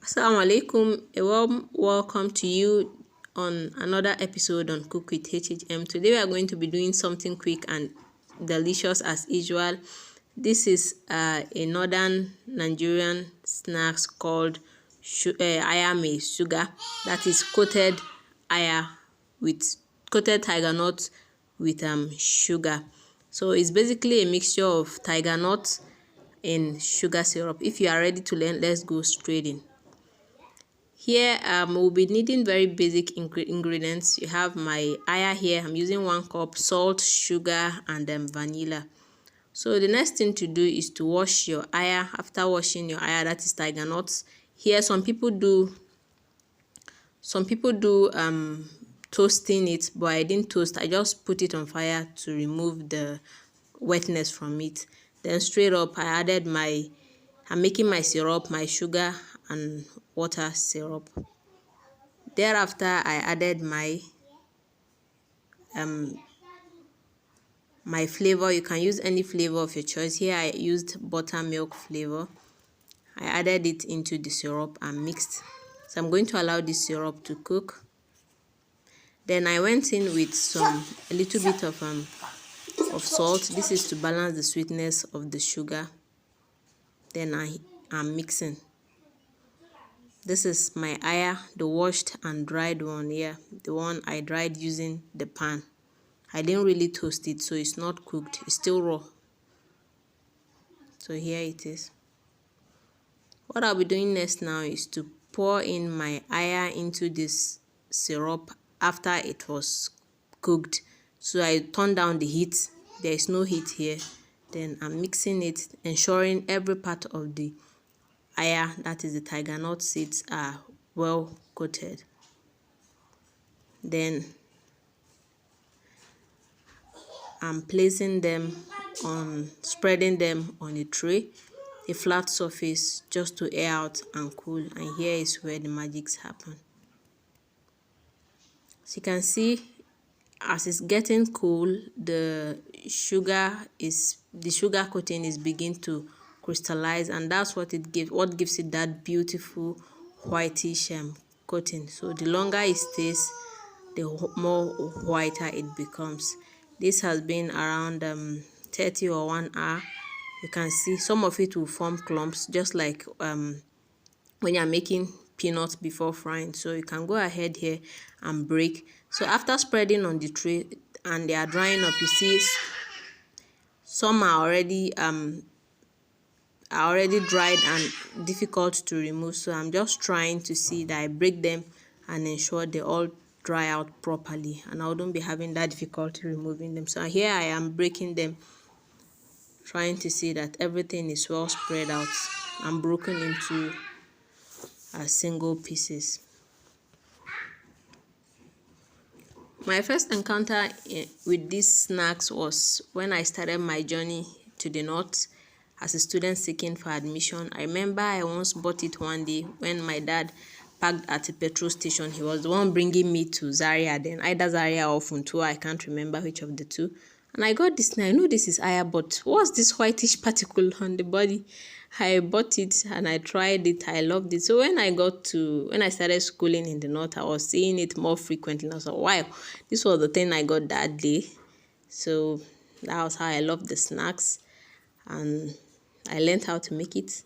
Assalamu alaikum, a warm welcome to you on another episode on Cook with HHM. Today we are going to be doing something quick and delicious as usual. This is a northern Nigerian snacks called Mai Sugar. That is coated Tigernut with sugar. So it's basically a mixture of tiger nut in sugar syrup. If you are ready to learn, let's go straight in. Here we'll be needing very basic ingredients. You have my aya here. I'm using 1 cup, salt, sugar, and vanilla. So the next thing to do is to wash your aya. After washing your aya, that is tiger nuts. Here some people do toasting it, but I didn't toast. I just put it on fire to remove the wetness from it. Then straight up I'm making my syrup, my sugar and water syrup. Thereafter I added my flavor. You can use any flavor of your choice. Here I used buttermilk flavor. I added it into the syrup and mixed. So I'm going to allow this syrup to cook. Then I went in with a little bit of salt. This is to balance the sweetness of the sugar. Then I am mixing. This is my aya, the washed and dried one here. The one I dried using the pan. I didn't really toast it, so it's not cooked. It's still raw. So here it is. What I'll be doing next now is to pour in my aya into this syrup after it was cooked. So I turn down the heat. There is no heat here. Then I'm mixing it, ensuring every part of the aya, that is the tiger nut seeds, are well coated. Then I'm spreading them on a tray, a flat surface, just to air out and cool. And here is where the magics happen. As you can see, as it's getting cool, the sugar coating is beginning to crystallize, and that's what gives it that beautiful whitish coating. So the longer it stays, the more whiter it becomes. This has been around 30 or 1 hour. You can see some of it will form clumps, just like when you're making peanuts before frying. So you can go ahead here and break. So after spreading on the tray and they are drying up, you see some are already dried and difficult to remove. So I'm just trying to see that I break them and ensure they all dry out properly, and I wouldn't be having that difficulty removing them. So here I am breaking them, trying to see that everything is well spread out and broken into single pieces. My first encounter with these snacks was when I started my journey to the north as a student seeking for admission. I remember I once bought it one day when my dad parked at a petrol station. He was the one bringing me to Zaria then, either Zaria or Funtua, I can't remember which of the two. And I got this, and I know this is aya, but what's this whitish particle on the body? I bought it and I tried it. I loved it. So when I started schooling in the north, I was seeing it more frequently. And I was like, wow, this was the thing I got that day. So that was how I loved the snacks, and I learned how to make it.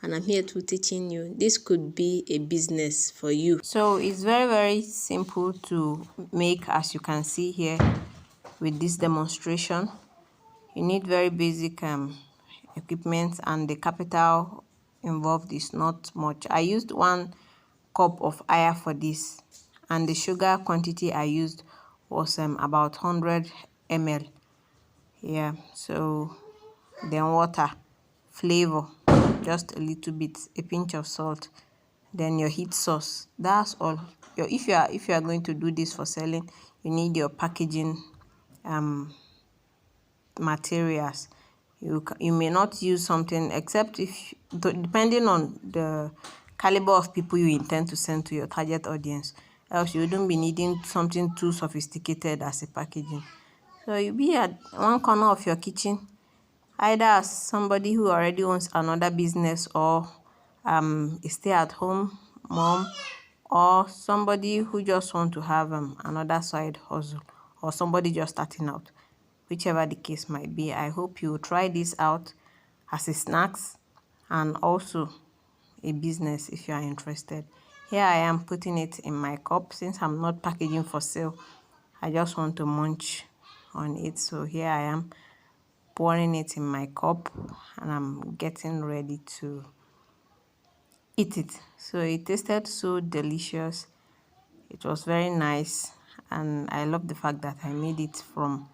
And I'm here to teaching you. This could be a business for you. So it's very, very simple to make, as you can see here with this demonstration. You need very basic equipment, and the capital involved is not much. I used 1 cup of aya for this, and the sugar quantity I used was about 100 ml. Yeah, so then water, flavor, just a little bit, a pinch of salt, then your heat source. That's all. If you are going to do this for selling, you need your packaging materials. You may not use something, except depending on the caliber of people you intend to send to your target audience, else you wouldn't be needing something too sophisticated as a packaging. So you'll be at one corner of your kitchen, either as somebody who already owns another business or a stay-at-home mom, or somebody who just want to have another side hustle, or somebody just starting out, whichever the case might be. I hope you try this out as a snacks and also a business if you are interested. Here I am putting it in my cup. Since I'm not packaging for sale, I just want to munch on it. So here I am pouring it in my cup and I'm getting ready to eat it. So it tasted so delicious. It was very nice, and I love the fact that I made it from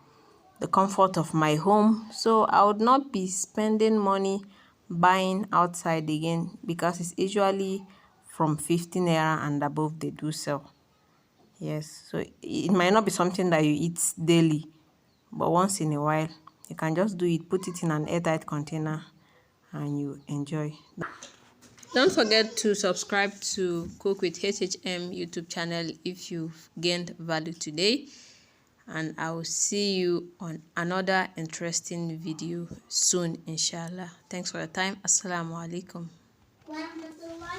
the comfort of my home. So I would not be spending money buying outside again, because it's usually from 15 naira and above they do sell. Yes, so it might not be something that you eat daily, but once in a while you can just do it, put it in an airtight container, and you enjoy. Don't forget to subscribe to Cook with HHM YouTube channel if you've gained value today. And I will see you on another interesting video soon, inshallah. Thanks for your time. Assalamu alaikum.